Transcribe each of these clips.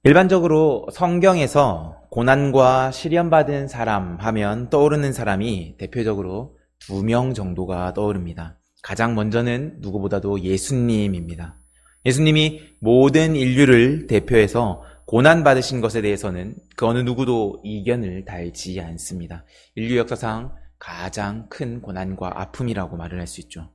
일반적으로 성경에서 고난과 시련받은 사람 하면 떠오르는 사람이 대표적으로 2명 정도가 떠오릅니다. 가장 먼저는 누구보다도 예수님입니다. 예수님이 모든 인류를 대표해서 고난받으신 것에 대해서는 그 어느 누구도 이견을 달지 않습니다. 인류 역사상 가장 큰 고난과 아픔이라고 말을 할 수 있죠.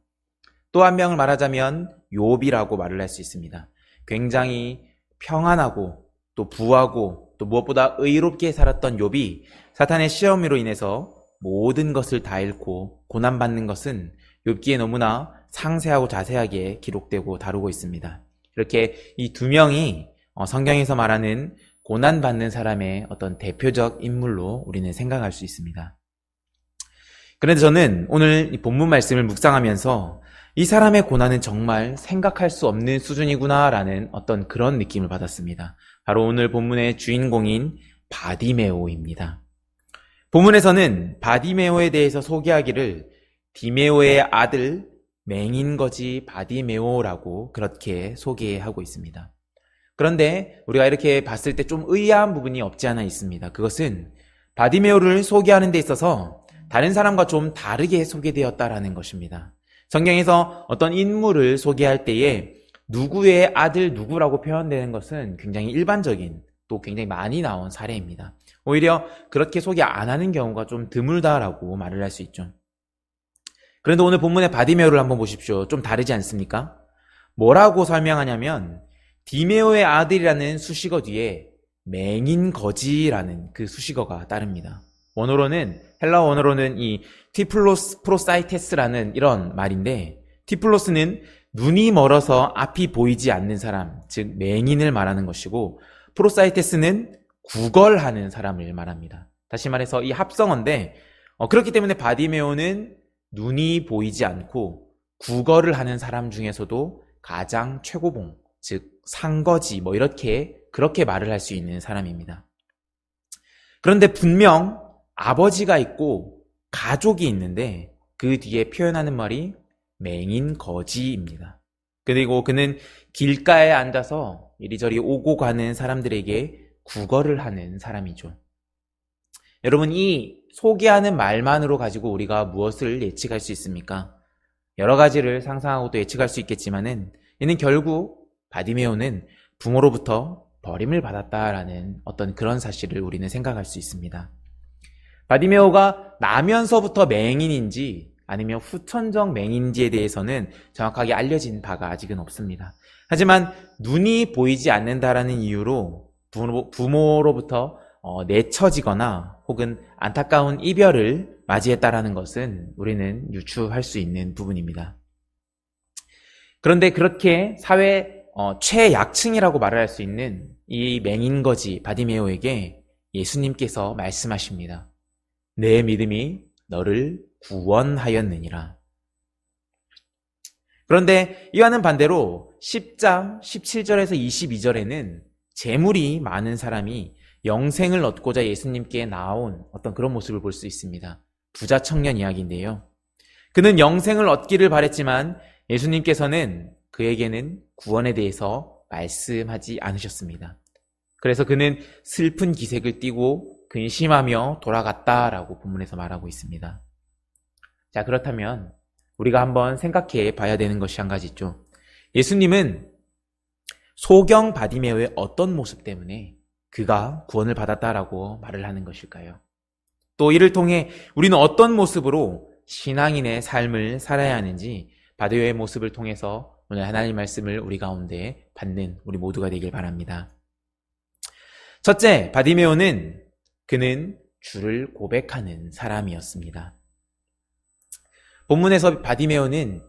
또 한 명을 말하자면 욥이라고 말을 할 수 있습니다. 굉장히 평안하고 또 부하고 또 무엇보다 의롭게 살았던 욥이 사탄의 시험으로 인해서 모든 것을 다 잃고 고난받는 것은 욥기에 너무나 상세하고 자세하게 기록되고 다루고 있습니다. 이렇게 이 2명이 성경에서 말하는 고난받는 사람의 어떤 대표적 인물로 우리는 생각할 수 있습니다. 그런데 저는 오늘 이 본문 말씀을 묵상하면서 이 사람의 고난은 정말 생각할 수 없는 수준이구나라는 어떤 그런 느낌을 받았습니다. 바로 오늘 본문의 주인공인 바디메오입니다. 본문에서는 바디메오에 대해서 소개하기를 디메오의 아들 맹인거지 바디메오라고 그렇게 소개하고 있습니다. 그런데 우리가 이렇게 봤을 때 좀 의아한 부분이 없지 않아 있습니다. 그것은 바디메오를 소개하는 데 있어서 다른 사람과 좀 다르게 소개되었다라는 것입니다. 성경에서 어떤 인물을 소개할 때에 누구의 아들 누구라고 표현되는 것은 굉장히 일반적인 또 굉장히 많이 나온 사례입니다. 오히려 그렇게 소개 안 하는 경우가 좀 드물다라고 말을 할 수 있죠. 그런데 오늘 본문의 바디메오를 한번 보십시오. 좀 다르지 않습니까? 뭐라고 설명하냐면 디메오의 아들이라는 수식어 뒤에 맹인거지라는 그 수식어가 따릅니다. 헬라어 원어로는 이 티플로스 프로사이테스라는 이런 말인데, 티플로스는 눈이 멀어서 앞이 보이지 않는 사람, 즉 맹인을 말하는 것이고, 프로사이테스는 구걸하는 사람을 말합니다. 다시 말해서 이 합성어인데, 그렇기 때문에 바디메오는 눈이 보이지 않고 구걸을 하는 사람 중에서도 가장 최고봉, 즉 상거지 그렇게 말을 할 수 있는 사람입니다. 그런데 분명 아버지가 있고 가족이 있는데 그 뒤에 표현하는 말이 맹인거지입니다. 그리고 그는 길가에 앉아서 이리저리 오고 가는 사람들에게 구걸을 하는 사람이죠. 여러분, 이 소개하는 말만으로 가지고 우리가 무엇을 예측할 수 있습니까? 여러 가지를 상상하고 또 예측할 수 있겠지만은 이는 결국 바디메오는 부모로부터 버림을 받았다라는 어떤 그런 사실을 우리는 생각할 수 있습니다. 바디메오가 나면서부터 맹인인지 아니면 후천적 맹인지에 대해서는 정확하게 알려진 바가 아직은 없습니다. 하지만 눈이 보이지 않는다라는 이유로 부모로부터 내쳐지거나 혹은 안타까운 이별을 맞이했다라는 것은 우리는 유추할 수 있는 부분입니다. 그런데 그렇게 사회 최약층이라고 말을 할 수 있는 이 맹인거지 바디메오에게 예수님께서 말씀하십니다. 내 믿음이 너를 구원하였느니라. 그런데 이와는 반대로 10장 17절에서 22절에는 재물이 많은 사람이 영생을 얻고자 예수님께 나온 어떤 그런 모습을 볼 수 있습니다. 부자 청년 이야기인데요. 그는 영생을 얻기를 바랬지만 예수님께서는 그에게는 구원에 대해서 말씀하지 않으셨습니다. 그래서 그는 슬픈 기색을 띠고 근심하며 돌아갔다라고 본문에서 말하고 있습니다. 자, 그렇다면 우리가 한번 생각해 봐야 되는 것이 한 가지 있죠. 예수님은 소경 바디메오의 어떤 모습 때문에 그가 구원을 받았다라고 말을 하는 것일까요? 또 이를 통해 우리는 어떤 모습으로 신앙인의 삶을 살아야 하는지 바디메오의 모습을 통해서 오늘 하나님 말씀을 우리 가운데 받는 우리 모두가 되길 바랍니다. 첫째, 바디메오는 그는 주를 고백하는 사람이었습니다. 본문에서 바디메오는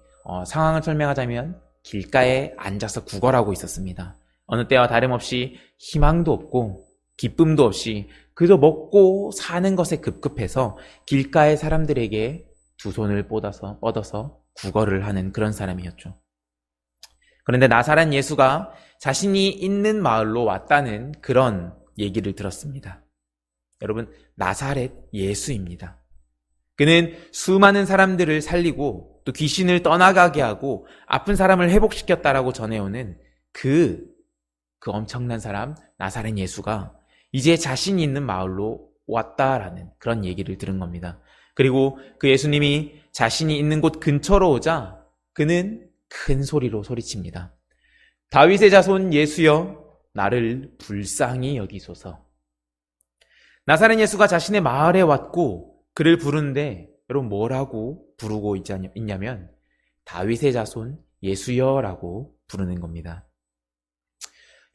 상황을 설명하자면 길가에 앉아서 구걸하고 있었습니다. 어느 때와 다름없이 희망도 없고 기쁨도 없이 그저 먹고 사는 것에 급급해서 길가의 사람들에게 두 손을 뻗어서 구걸을 하는 그런 사람이었죠. 그런데 나사렛 예수가 자신이 있는 마을로 왔다는 그런 얘기를 들었습니다. 여러분, 나사렛 예수입니다. 그는 수많은 사람들을 살리고 또 귀신을 떠나가게 하고 아픈 사람을 회복시켰다라고 전해오는 그 그 엄청난 사람 나사렛 예수가 이제 자신이 있는 마을로 왔다라는 그런 얘기를 들은 겁니다. 그리고 그 예수님이 자신이 있는 곳 근처로 오자 그는 큰 소리로 소리칩니다. 다윗의 자손 예수여, 나를 불쌍히 여기소서. 나사렛 예수가 자신의 마을에 왔고 그를 부르는데 여러분 뭐라고 부르고 있냐면 다윗의 자손 예수여라고 부르는 겁니다.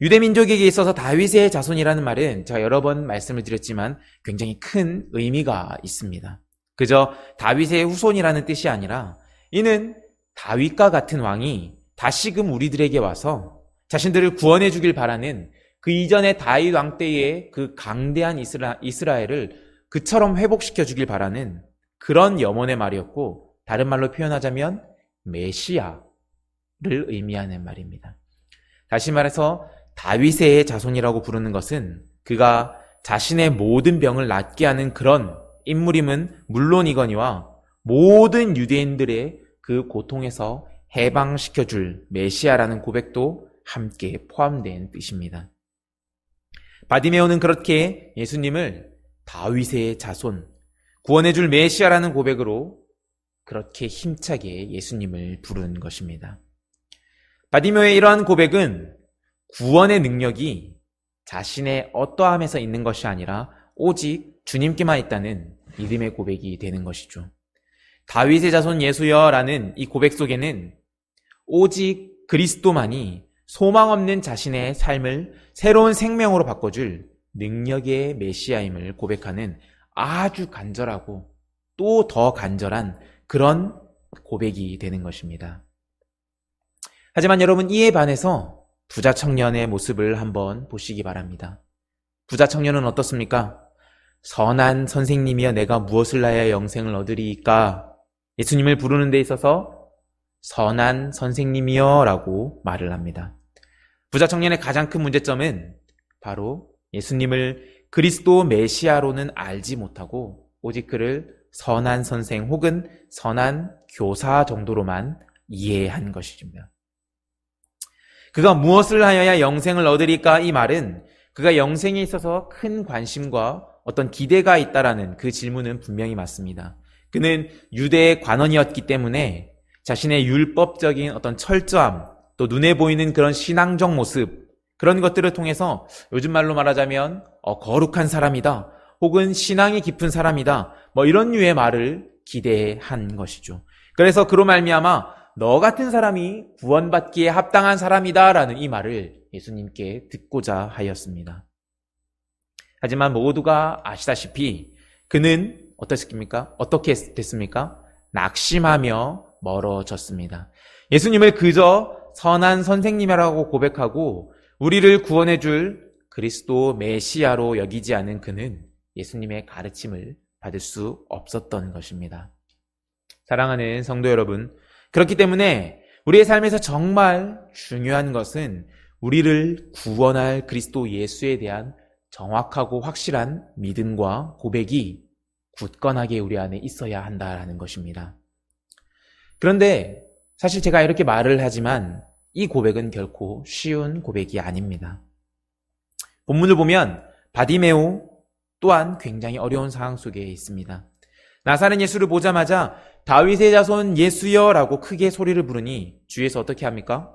유대민족에게 있어서 다윗의 자손이라는 말은 제가 여러 번 말씀을 드렸지만 굉장히 큰 의미가 있습니다. 그저 다윗의 후손이라는 뜻이 아니라 이는 다윗과 같은 왕이 다시금 우리들에게 와서 자신들을 구원해 주길 바라는 그 이전의 다윗 왕 때의 그 강대한 이스라엘을 그처럼 회복시켜 주길 바라는 그런 염원의 말이었고, 다른 말로 표현하자면 메시아를 의미하는 말입니다. 다시 말해서 다윗의 자손이라고 부르는 것은 그가 자신의 모든 병을 낫게 하는 그런 인물임은 물론이거니와 모든 유대인들의 그 고통에서 해방시켜줄 메시아라는 고백도 함께 포함된 뜻입니다. 바디메오는 그렇게 예수님을 다윗의 자손, 구원해줄 메시아라는 고백으로 그렇게 힘차게 예수님을 부른 것입니다. 바디메오의 이러한 고백은 구원의 능력이 자신의 어떠함에서 있는 것이 아니라 오직 주님께만 있다는 믿음의 고백이 되는 것이죠. 다윗의 자손 예수여라는 이 고백 속에는 오직 그리스도만이 소망 없는 자신의 삶을 새로운 생명으로 바꿔줄 능력의 메시아임을 고백하는 아주 간절하고 또 더 간절한 그런 고백이 되는 것입니다. 하지만 여러분, 이에 반해서 부자 청년의 모습을 한번 보시기 바랍니다. 부자 청년은 어떻습니까? 선한 선생님이여 내가 무엇을 하여 영생을 얻으리이까? 예수님을 부르는 데 있어서 선한 선생님이여 라고 말을 합니다. 부자 청년의 가장 큰 문제점은 바로 예수님을 그리스도 메시아로는 알지 못하고 오직 그를 선한 선생 혹은 선한 교사 정도로만 이해한 것입니다. 그가 무엇을 하여야 영생을 얻으리까? 이 말은 그가 영생에 있어서 큰 관심과 어떤 기대가 있다라는 그 질문은 분명히 맞습니다. 그는 유대의 관원이었기 때문에 자신의 율법적인 어떤 철저함, 또 눈에 보이는 그런 신앙적 모습, 그런 것들을 통해서 요즘 말로 말하자면 거룩한 사람이다, 혹은 신앙이 깊은 사람이다, 이런 류의 말을 기대한 것이죠. 그래서 그로 말미암아 너 같은 사람이 구원받기에 합당한 사람이다라는 이 말을 예수님께 듣고자 하였습니다. 하지만 모두가 아시다시피 그는 어떻게 됐습니까? 낙심하며 멀어졌습니다. 예수님을 그저 선한 선생님이라고 고백하고 우리를 구원해 줄 그리스도 메시아로 여기지 않은 그는 예수님의 가르침을 받을 수 없었던 것입니다. 사랑하는 성도 여러분, 그렇기 때문에 우리의 삶에서 정말 중요한 것은 우리를 구원할 그리스도 예수에 대한 정확하고 확실한 믿음과 고백이 굳건하게 우리 안에 있어야 한다는 것입니다. 그런데 사실 제가 이렇게 말을 하지만 이 고백은 결코 쉬운 고백이 아닙니다. 본문을 보면 바디메오 또한 굉장히 어려운 상황 속에 있습니다. 나사렛 예수를 보자마자 다윗의 자손 예수여라고 크게 소리를 부르니 주위에서 어떻게 합니까?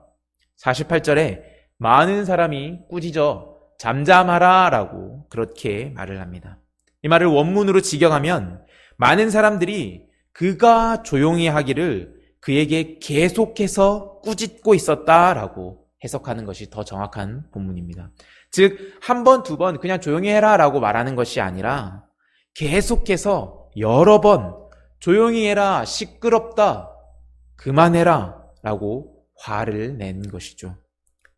48절에 많은 사람이 꾸짖어 잠잠하라 라고 그렇게 말을 합니다. 이 말을 원문으로 직역하면 많은 사람들이 그가 조용히 하기를 그에게 계속해서 꾸짖고 있었다라고 해석하는 것이 더 정확한 본문입니다. 즉, 한 번, 두 번 그냥 조용히 해라 라고 말하는 것이 아니라 계속해서 여러 번 조용히 해라, 시끄럽다, 그만해라 라고 화를 낸 것이죠.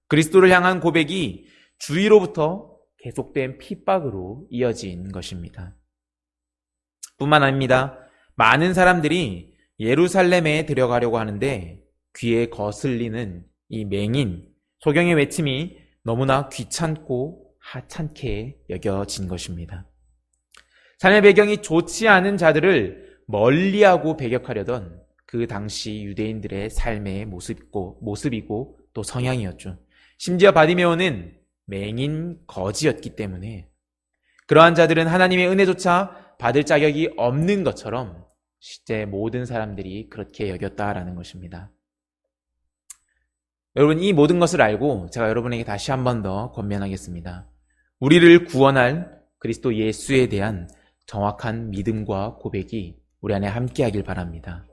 그리스도를 향한 고백이 주위로부터 계속된 핍박으로 이어진 것입니다. 뿐만 아닙니다. 많은 사람들이 예루살렘에 들어가려고 하는데 귀에 거슬리는 이 맹인, 소경의 외침이 너무나 귀찮고 하찮게 여겨진 것입니다. 삶의 배경이 좋지 않은 자들을 멀리하고 배격하려던 그 당시 유대인들의 삶의 모습이고 또 성향이었죠. 심지어 바디메오는 맹인 거지였기 때문에 그러한 자들은 하나님의 은혜조차 받을 자격이 없는 것처럼 실제 모든 사람들이 그렇게 여겼다라는 것입니다. 여러분, 이 모든 것을 알고 제가 여러분에게 다시 한 번 더 권면하겠습니다. 우리를 구원할 그리스도 예수에 대한 정확한 믿음과 고백이 우리 안에 함께하길 바랍니다.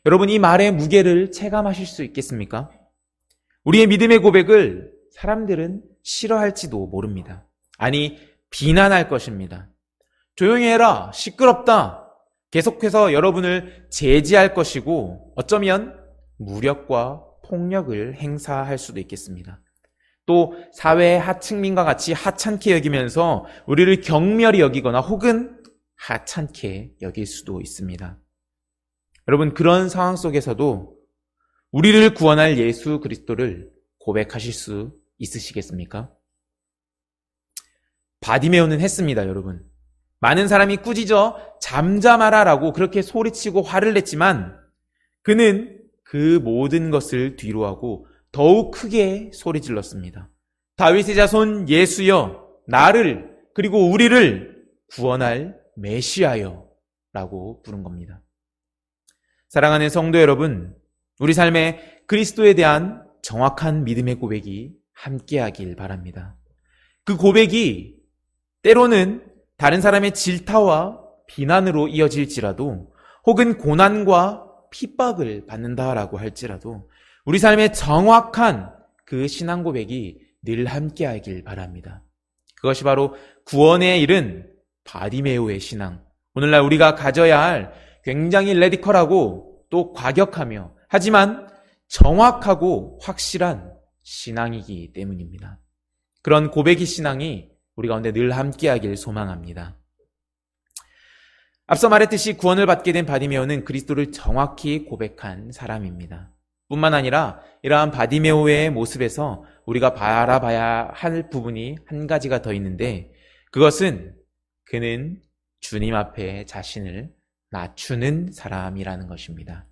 여러분, 이 말의 무게를 체감하실 수 있겠습니까? 우리의 믿음의 고백을 사람들은 싫어할지도 모릅니다. 아니, 비난할 것입니다. 조용히 해라, 시끄럽다, 계속해서 여러분을 제지할 것이고 어쩌면 무력과 폭력을 행사할 수도 있겠습니다. 또 사회의 하층민과 같이 하찮게 여기면서 우리를 경멸히 여기거나 혹은 하찮게 여길 수도 있습니다. 여러분, 그런 상황 속에서도 우리를 구원할 예수 그리스도를 고백하실 수 있으시겠습니까? 바디메오는 했습니다, 여러분. 많은 사람이 꾸짖어 잠잠하라라고 그렇게 소리치고 화를 냈지만 그는 그 모든 것을 뒤로하고 더욱 크게 소리 질렀습니다. 다윗의 자손 예수여, 나를 그리고 우리를 구원할 메시아여 라고 부른 겁니다. 사랑하는 성도 여러분, 우리 삶에 그리스도에 대한 정확한 믿음의 고백이 함께하길 바랍니다. 그 고백이 때로는 다른 사람의 질타와 비난으로 이어질지라도 혹은 고난과 핍박을 받는다라고 할지라도 우리 삶의 정확한 그 신앙 고백이 늘 함께하길 바랍니다. 그것이 바로 구원에 이른 바디메오의 신앙, 오늘날 우리가 가져야 할 굉장히 레디컬하고 또 과격하며 하지만 정확하고 확실한 신앙이기 때문입니다. 그런 고백의 신앙이 우리 가운데 늘 함께하길 소망합니다. 앞서 말했듯이 구원을 받게 된 바디메오는 그리스도를 정확히 고백한 사람입니다. 뿐만 아니라 이러한 바디메오의 모습에서 우리가 바라봐야 할 부분이 한 가지가 더 있는데 그것은 그는 주님 앞에 자신을 낮추는 사람이라는 것입니다.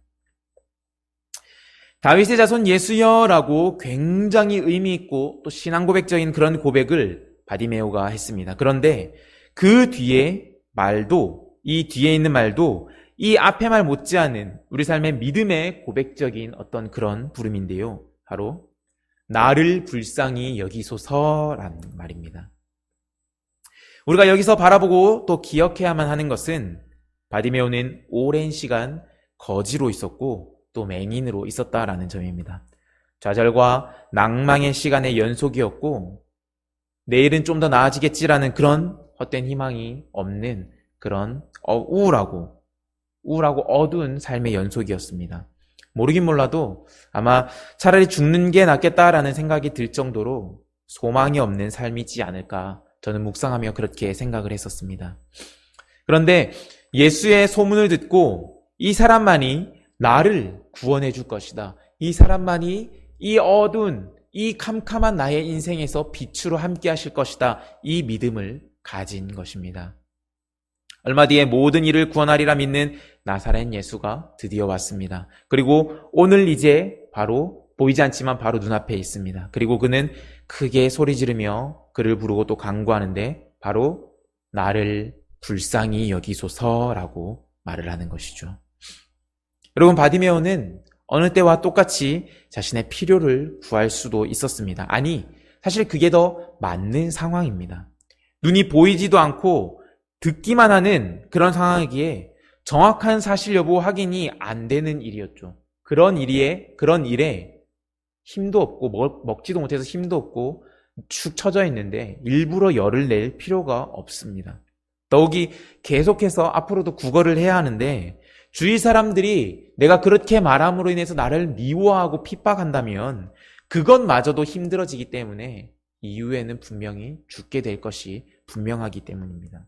다윗의 자손 예수여라고 굉장히 의미 있고 또 신앙 고백적인 그런 고백을 바디메오가 했습니다. 그런데 그 뒤에 말도, 이 뒤에 있는 말도 이 앞에 말 못지않은 우리 삶의 믿음의 고백적인 어떤 그런 부름인데요. 바로 나를 불쌍히 여기소서라는 말입니다. 우리가 여기서 바라보고 또 기억해야만 하는 것은 바디메오는 오랜 시간 거지로 있었고 또 맹인으로 있었다라는 점입니다. 좌절과 낭망의 시간의 연속이었고 내일은 좀 더 나아지겠지라는 그런 헛된 희망이 없는 그런 우울하고 어두운 삶의 연속이었습니다. 모르긴 몰라도 아마 차라리 죽는 게 낫겠다라는 생각이 들 정도로 소망이 없는 삶이지 않을까 저는 묵상하며 그렇게 생각을 했었습니다. 그런데 예수의 소문을 듣고 이 사람만이 나를 구원해 줄 것이다. 이 사람만이 이 어두운 이 캄캄한 나의 인생에서 빛으로 함께 하실 것이다. 이 믿음을 가진 것입니다. 얼마 뒤에 모든 일을 구원하리라 믿는 나사렛 예수가 드디어 왔습니다. 그리고 오늘 이제 바로 보이지 않지만 바로 눈앞에 있습니다. 그리고 그는 크게 소리 지르며 그를 부르고 또 간구하는데 바로 나를 불쌍히 여기소서라고 말을 하는 것이죠. 여러분, 바디메오는 어느 때와 똑같이 자신의 필요를 구할 수도 있었습니다. 아니, 사실 그게 더 맞는 상황입니다. 눈이 보이지도 않고 듣기만 하는 그런 상황이기에 정확한 사실 여부 확인이 안 되는 일이었죠. 그런 일에 힘도 없고 먹지도 못해서 힘도 없고 축 처져 있는데 일부러 열을 낼 필요가 없습니다. 더욱이 계속해서 앞으로도 구걸을 해야 하는데 주위 사람들이 내가 그렇게 말함으로 인해서 나를 미워하고 핍박한다면 그것마저도 힘들어지기 때문에 이후에는 분명히 죽게 될 것이 분명하기 때문입니다.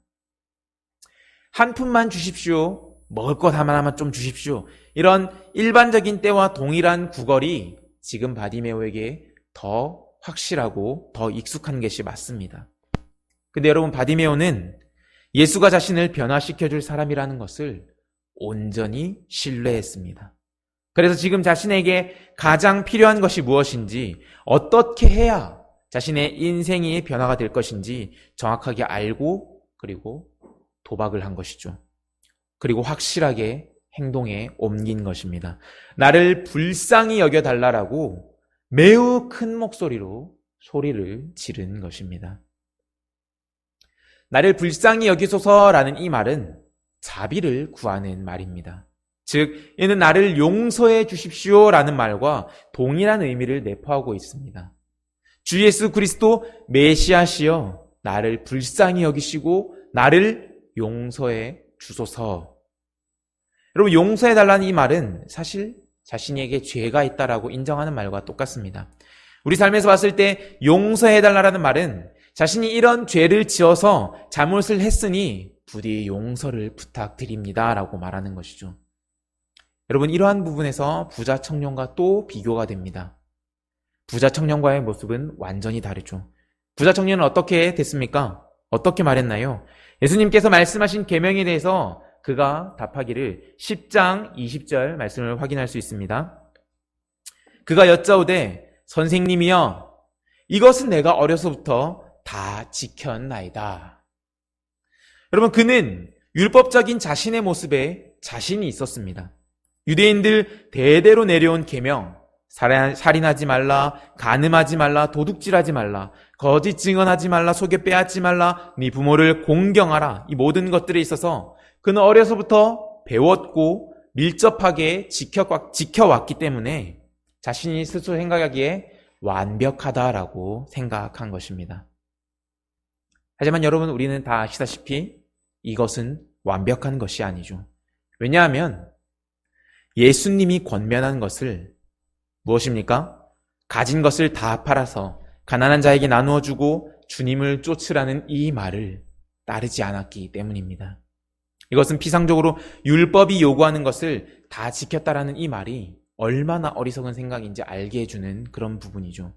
한 푼만 주십시오. 먹을 것 하나만 좀 주십시오. 이런 일반적인 때와 동일한 구걸이 지금 바디메오에게 더 확실하고 더 익숙한 것이 맞습니다. 근데 여러분, 바디메오는 예수가 자신을 변화시켜줄 사람이라는 것을 온전히 신뢰했습니다. 그래서 지금 자신에게 가장 필요한 것이 무엇인지, 어떻게 해야 자신의 인생이 변화가 될 것인지 정확하게 알고 그리고 도박을 한 것이죠. 그리고 확실하게 행동에 옮긴 것입니다. 나를 불쌍히 여겨달라라고 매우 큰 목소리로 소리를 지른 것입니다. 나를 불쌍히 여기소서라는 이 말은 자비를 구하는 말입니다. 즉, 이는 나를 용서해 주십시오라는 말과 동일한 의미를 내포하고 있습니다. 주 예수 그리스도 메시아시여 나를 불쌍히 여기시고 나를 용서해 주소서. 여러분, 용서해달라는 이 말은 사실 자신에게 죄가 있다라고 인정하는 말과 똑같습니다. 우리 삶에서 봤을 때 용서해달라는 말은 자신이 이런 죄를 지어서 잘못을 했으니 부디 용서를 부탁드립니다 라고 말하는 것이죠. 여러분, 이러한 부분에서 부자 청년과 또 비교가 됩니다. 부자 청년과의 모습은 완전히 다르죠. 부자 청년은 어떻게 됐습니까? 어떻게 말했나요? 예수님께서 말씀하신 계명에 대해서 그가 답하기를 10장 20절 말씀을 확인할 수 있습니다. 그가 여짜오되 선생님이여 이것은 내가 어려서부터 다 지켰나이다. 여러분, 그는 율법적인 자신의 모습에 자신이 있었습니다. 유대인들 대대로 내려온 계명, 살인하지 말라, 간음하지 말라, 도둑질하지 말라, 거짓 증언하지 말라, 속여 빼앗지 말라, 네 부모를 공경하라. 이 모든 것들에 있어서 그는 어려서부터 배웠고 밀접하게 지켜왔기 때문에 자신이 스스로 생각하기에 완벽하다라고 생각한 것입니다. 하지만 여러분, 우리는 다 아시다시피 이것은 완벽한 것이 아니죠. 왜냐하면 예수님이 권면한 것을 무엇입니까? 가진 것을 다 팔아서 가난한 자에게 나누어 주고 주님을 쫓으라는 이 말을 따르지 않았기 때문입니다. 이것은 피상적으로 율법이 요구하는 것을 다 지켰다라는 이 말이 얼마나 어리석은 생각인지 알게 해주는 그런 부분이죠.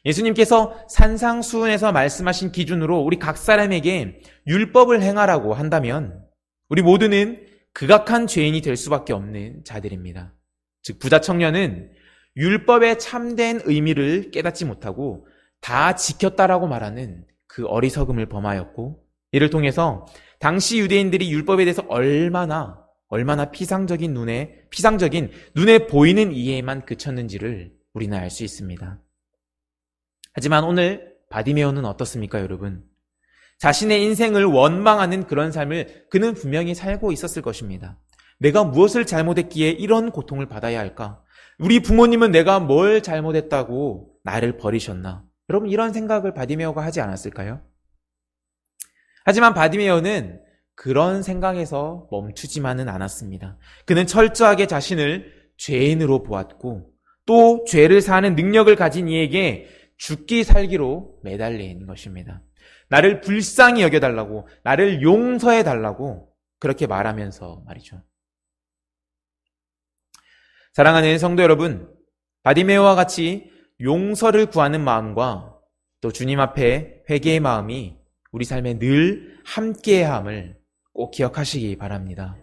예수님께서 산상수훈에서 말씀하신 기준으로 우리 각 사람에게 율법을 행하라고 한다면 우리 모두는 극악한 죄인이 될 수밖에 없는 자들입니다. 즉, 부자 청년은 율법의 참된 의미를 깨닫지 못하고 다 지켰다라고 말하는 그 어리석음을 범하였고, 이를 통해서 당시 유대인들이 율법에 대해서 얼마나 피상적인 눈에 보이는 이해에만 그쳤는지를 우리는 알 수 있습니다. 하지만 오늘 바디메오는 어떻습니까, 여러분? 자신의 인생을 원망하는 그런 삶을 그는 분명히 살고 있었을 것입니다. 내가 무엇을 잘못했기에 이런 고통을 받아야 할까? 우리 부모님은 내가 뭘 잘못했다고 나를 버리셨나? 여러분, 이런 생각을 바디메오가 하지 않았을까요? 하지만 바디메오는 그런 생각에서 멈추지만은 않았습니다. 그는 철저하게 자신을 죄인으로 보았고 또 죄를 사하는 능력을 가진 이에게 죽기 살기로 매달린 것입니다. 나를 불쌍히 여겨달라고, 나를 용서해달라고 그렇게 말하면서 말이죠. 사랑하는 성도 여러분, 바디메오와 같이 용서를 구하는 마음과 또 주님 앞에 회개의 마음이 우리 삶에 늘 함께해야 함을 꼭 기억하시기 바랍니다.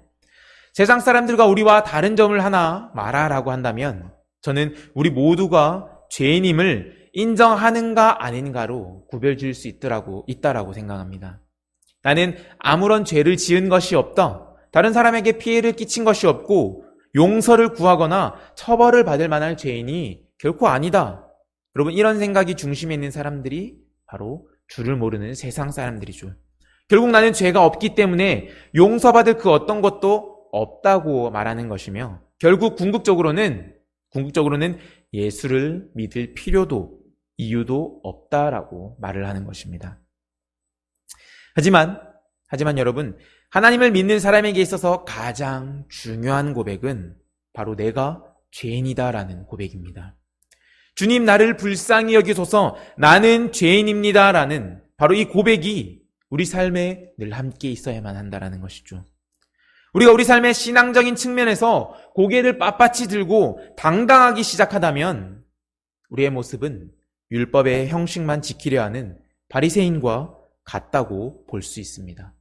세상 사람들과 우리와 다른 점을 하나 말하라고 한다면 저는 우리 모두가 죄인임을 인정하는가 아닌가로 구별지을 수 있다라고 생각합니다. 나는 아무런 죄를 지은 것이 없다. 다른 사람에게 피해를 끼친 것이 없고 용서를 구하거나 처벌을 받을 만한 죄인이 결코 아니다. 여러분, 이런 생각이 중심에 있는 사람들이 바로 주를 모르는 세상 사람들이죠. 결국 나는 죄가 없기 때문에 용서받을 그 어떤 것도 없다고 말하는 것이며 결국 궁극적으로는 예수를 믿을 필요도 이유도 없다라고 말을 하는 것입니다. 하지만 여러분, 하나님을 믿는 사람에게 있어서 가장 중요한 고백은 바로 내가 죄인이다라는 고백입니다. 주님, 나를 불쌍히 여기소서, 나는 죄인입니다라는 바로 이 고백이 우리 삶에 늘 함께 있어야만 한다라는 것이죠. 우리가 우리 삶의 신앙적인 측면에서 고개를 빳빳이 들고 당당하기 시작하다면 우리의 모습은 율법의 형식만 지키려 하는 바리새인과 같다고 볼 수 있습니다.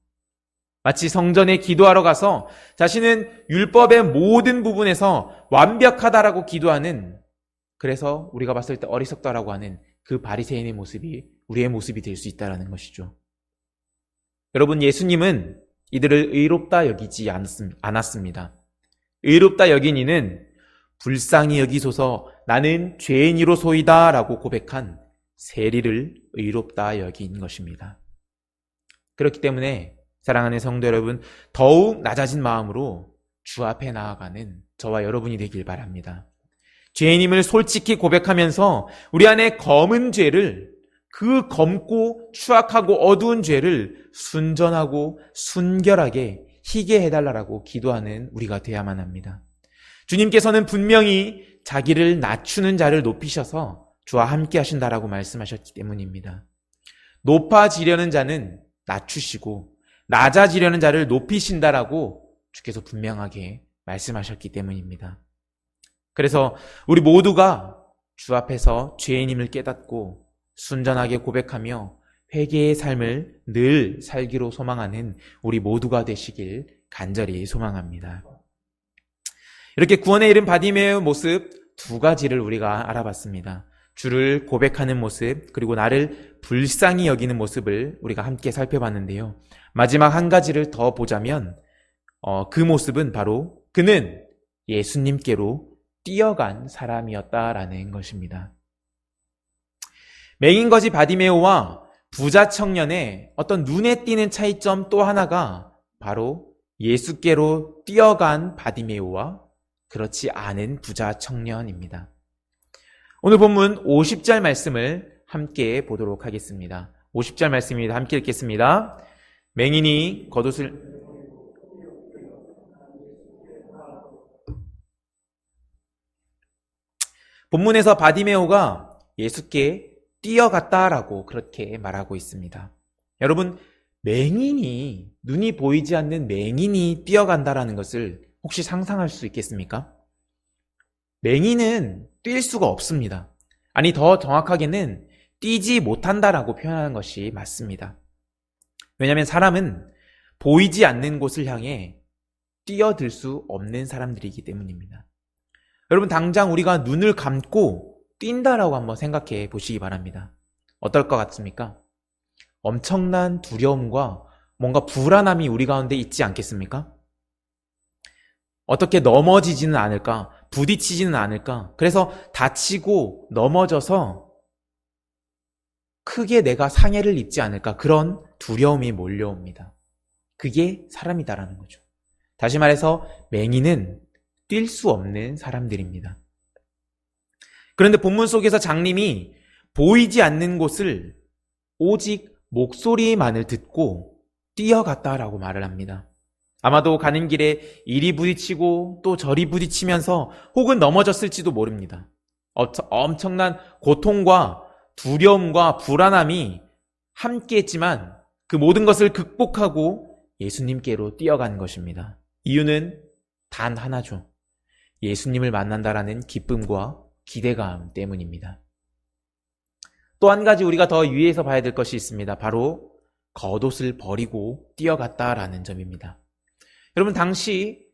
마치 성전에 기도하러 가서 자신은 율법의 모든 부분에서 완벽하다라고 기도하는, 그래서 우리가 봤을 때 어리석다라고 하는 그 바리새인의 모습이 우리의 모습이 될 수 있다는 것이죠. 여러분, 예수님은 이들을 의롭다 여기지 않았습니다. 의롭다 여긴 이는 불쌍히 여기소서 나는 죄인이로소이다 라고 고백한 세리를 의롭다 여긴 것입니다. 그렇기 때문에 사랑하는 성도 여러분, 더욱 낮아진 마음으로 주 앞에 나아가는 저와 여러분이 되길 바랍니다. 죄인임을 솔직히 고백하면서 우리 안에 검은 죄를, 그 검고 추악하고 어두운 죄를 순전하고 순결하게 희게 해달라고 기도하는 우리가 되어야만 합니다. 주님께서는 분명히 자기를 낮추는 자를 높이셔서 주와 함께 하신다라고 말씀하셨기 때문입니다. 높아지려는 자는 낮추시고 낮아지려는 자를 높이신다라고 주께서 분명하게 말씀하셨기 때문입니다. 그래서 우리 모두가 주 앞에서 죄인임을 깨닫고 순전하게 고백하며 회개의 삶을 늘 살기로 소망하는 우리 모두가 되시길 간절히 소망합니다. 이렇게 구원에 이른 바디메오의 모습 두 가지를 우리가 알아봤습니다. 주를 고백하는 모습, 그리고 나를 불쌍히 여기는 모습을 우리가 함께 살펴봤는데요. 마지막 한 가지를 더 보자면 그 모습은 바로 그는 예수님께로 뛰어간 사람이었다라는 것입니다. 맹인거지 바디메오와 부자 청년의 어떤 눈에 띄는 차이점 또 하나가 바로 예수께로 뛰어간 바디메오와 그렇지 않은 부자 청년입니다. 오늘 본문 50절 말씀을 함께 보도록 하겠습니다. 50절 말씀입니다. 함께 읽겠습니다. 맹인이 겉옷을 본문에서 바디메오가 예수께 뛰어갔다라고 그렇게 말하고 있습니다. 여러분, 맹인이, 눈이 보이지 않는 맹인이 뛰어간다라는 것을 혹시 상상할 수 있겠습니까? 맹인은 뛸 수가 없습니다. 아니, 더 정확하게는 뛰지 못한다라고 표현하는 것이 맞습니다. 왜냐하면 사람은 보이지 않는 곳을 향해 뛰어들 수 없는 사람들이기 때문입니다. 여러분, 당장 우리가 눈을 감고 뛴다라고 한번 생각해 보시기 바랍니다. 어떨 것 같습니까? 엄청난 두려움과 뭔가 불안함이 우리 가운데 있지 않겠습니까? 어떻게 넘어지지는 않을까? 부딪히지는 않을까? 그래서 다치고 넘어져서 크게 내가 상해를 입지 않을까? 그런 두려움이 몰려옵니다. 그게 사람이다라는 거죠. 다시 말해서 맹인은 뛸 수 없는 사람들입니다. 그런데 본문 속에서 장님이 보이지 않는 곳을 오직 목소리만을 듣고 뛰어갔다라고 말을 합니다. 아마도 가는 길에 이리 부딪히고 또 저리 부딪히면서 혹은 넘어졌을지도 모릅니다. 엄청난 고통과 두려움과 불안함이 함께했지만 그 모든 것을 극복하고 예수님께로 뛰어간 것입니다. 이유는 단 하나죠. 예수님을 만난다라는 기쁨과 기대감 때문입니다. 또 한 가지 우리가 더 유의해서 봐야 될 것이 있습니다. 바로 겉옷을 버리고 뛰어갔다라는 점입니다. 여러분, 당시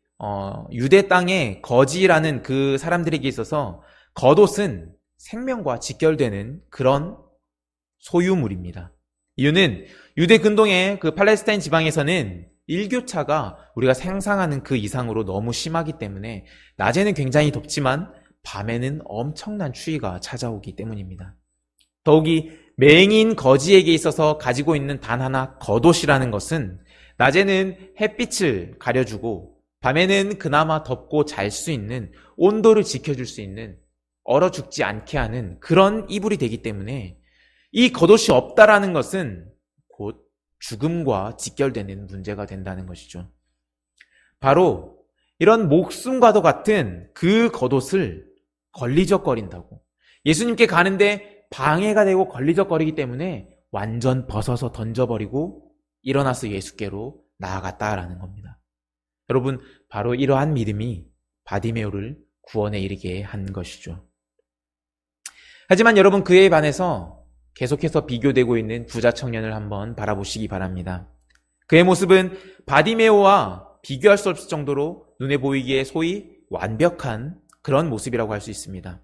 유대 땅에 거지라는 그 사람들에게 있어서 겉옷은 생명과 직결되는 그런 소유물입니다. 이유는 유대 근동의 그 팔레스타인 지방에서는 일교차가 우리가 상상하는 그 이상으로 너무 심하기 때문에 낮에는 굉장히 덥지만 밤에는 엄청난 추위가 찾아오기 때문입니다. 더욱이 맹인 거지에게 있어서 가지고 있는 단 하나 겉옷이라는 것은 낮에는 햇빛을 가려주고 밤에는 그나마 덥고 잘 수 있는, 온도를 지켜줄 수 있는, 얼어 죽지 않게 하는 그런 이불이 되기 때문에 이 겉옷이 없다라는 것은 곧 죽음과 직결되는 문제가 된다는 것이죠. 바로 이런 목숨과도 같은 그 겉옷을 걸리적거린다고, 예수님께 가는데 방해가 되고 걸리적거리기 때문에 완전 벗어서 던져버리고 일어나서 예수께로 나아갔다라는 겁니다. 여러분, 바로 이러한 믿음이 바디메오를 구원에 이르게 한 것이죠. 하지만 여러분, 그에 반해서 계속해서 비교되고 있는 부자 청년을 한번 바라보시기 바랍니다. 그의 모습은 바디메오와 비교할 수 없을 정도로 눈에 보이기에 소위 완벽한 그런 모습이라고 할 수 있습니다.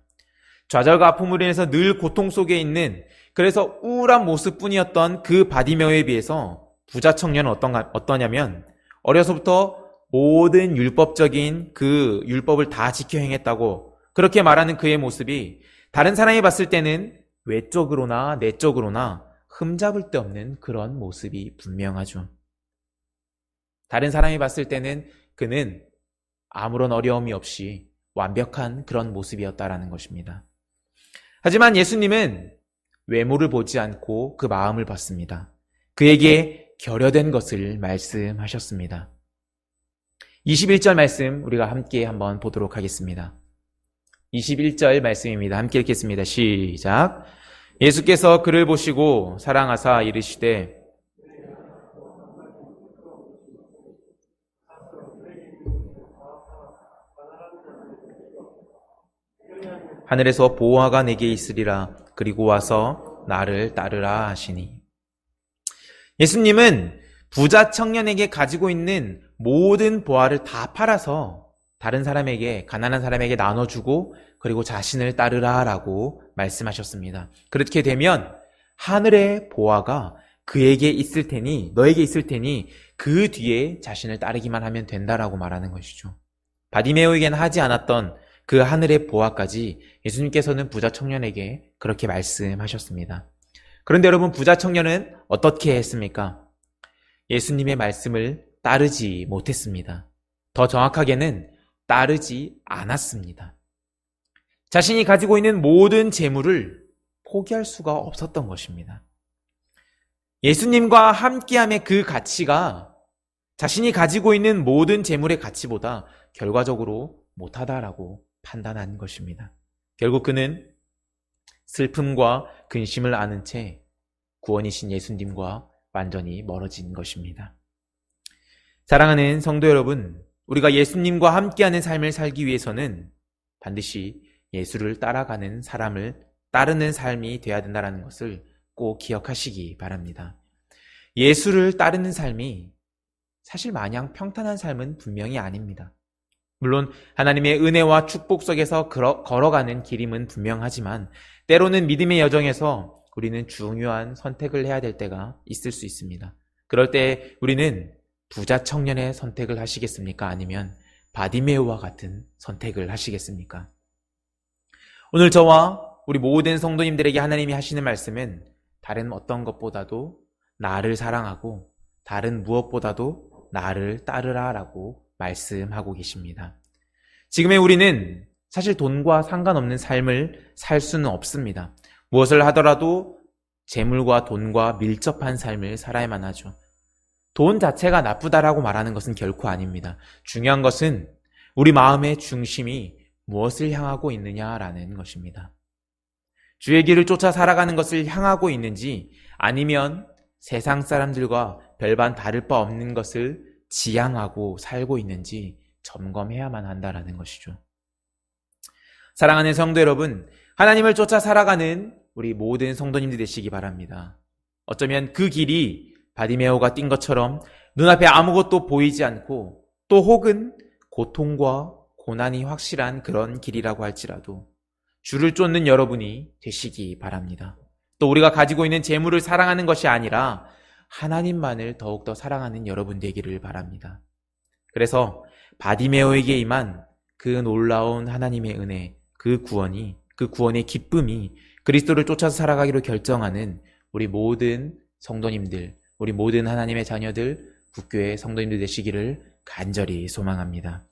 좌절과 아픔으로 인해서 늘 고통 속에 있는, 그래서 우울한 모습뿐이었던 그 바디메오에 비해서 부자 청년은 어떠냐면 어려서부터 모든 율법적인 그 율법을 다 지켜 행했다고 그렇게 말하는 그의 모습이 다른 사람이 봤을 때는 외적으로나 내적으로나 흠잡을 데 없는 그런 모습이 분명하죠. 다른 사람이 봤을 때는 그는 아무런 어려움이 없이 완벽한 그런 모습이었다라는 것입니다. 하지만 예수님은 외모를 보지 않고 그 마음을 봤습니다. 그에게 결여된 것을 말씀하셨습니다. 21절 말씀 우리가 함께 한번 보도록 하겠습니다. 21절 말씀입니다. 함께 읽겠습니다. 시작. 예수께서 그를 보시고 사랑하사 이르시되 하늘에서 보화가 내게 있으리라. 그리고 와서 나를 따르라 하시니. 예수님은 부자 청년에게 가지고 있는 모든 보화를 다 팔아서 다른 사람에게, 가난한 사람에게 나눠주고 그리고 자신을 따르라 라고 말씀하셨습니다. 그렇게 되면 하늘의 보화가 그에게 있을 테니, 너에게 있을 테니 그 뒤에 자신을 따르기만 하면 된다라고 말하는 것이죠. 바디메오에게는 하지 않았던 그 하늘의 보화까지 예수님께서는 부자 청년에게 그렇게 말씀하셨습니다. 그런데 여러분, 부자 청년은 어떻게 했습니까? 예수님의 말씀을 따르지 못했습니다. 더 정확하게는 따르지 않았습니다. 자신이 가지고 있는 모든 재물을 포기할 수가 없었던 것입니다. 예수님과 함께함의 그 가치가 자신이 가지고 있는 모든 재물의 가치보다 결과적으로 못하다라고 판단한 것입니다. 결국 그는 슬픔과 근심을 아는 채 구원이신 예수님과 완전히 멀어진 것입니다. 사랑하는 성도 여러분, 우리가 예수님과 함께하는 삶을 살기 위해서는 반드시 예수를 따라가는 사람을 따르는 삶이 되어야 된다는 것을 꼭 기억하시기 바랍니다. 예수를 따르는 삶이 사실 마냥 평탄한 삶은 분명히 아닙니다. 물론 하나님의 은혜와 축복 속에서 걸어가는 길임은 분명하지만 때로는 믿음의 여정에서 우리는 중요한 선택을 해야 될 때가 있을 수 있습니다. 그럴 때 우리는 부자 청년의 선택을 하시겠습니까? 아니면 바디메오와 같은 선택을 하시겠습니까? 오늘 저와 우리 모든 성도님들에게 하나님이 하시는 말씀은 다른 어떤 것보다도 나를 사랑하고 다른 무엇보다도 나를 따르라라고 말씀하고 계십니다. 지금의 우리는 사실 돈과 상관없는 삶을 살 수는 없습니다. 무엇을 하더라도 재물과 돈과 밀접한 삶을 살아야만 하죠. 돈 자체가 나쁘다라고 말하는 것은 결코 아닙니다. 중요한 것은 우리 마음의 중심이 무엇을 향하고 있느냐라는 것입니다. 주의 길을 쫓아 살아가는 것을 향하고 있는지 아니면 세상 사람들과 별반 다를 바 없는 것을 지향하고 살고 있는지 점검해야만 한다라는 것이죠. 사랑하는 성도 여러분, 하나님을 쫓아 살아가는 우리 모든 성도님들 되시기 바랍니다. 어쩌면 그 길이 바디메오가 뛴 것처럼 눈앞에 아무것도 보이지 않고 또 혹은 고통과 고난이 확실한 그런 길이라고 할지라도 주를 쫓는 여러분이 되시기 바랍니다. 또 우리가 가지고 있는 재물을 사랑하는 것이 아니라 하나님만을 더욱더 사랑하는 여러분 되기를 바랍니다. 그래서 바디메오에게 임한 그 놀라운 하나님의 은혜, 그 구원의 기쁨이 그리스도를 쫓아서 살아가기로 결정하는 우리 모든 성도님들, 우리 모든 하나님의 자녀들, 국교의 성도님들 되시기를 간절히 소망합니다.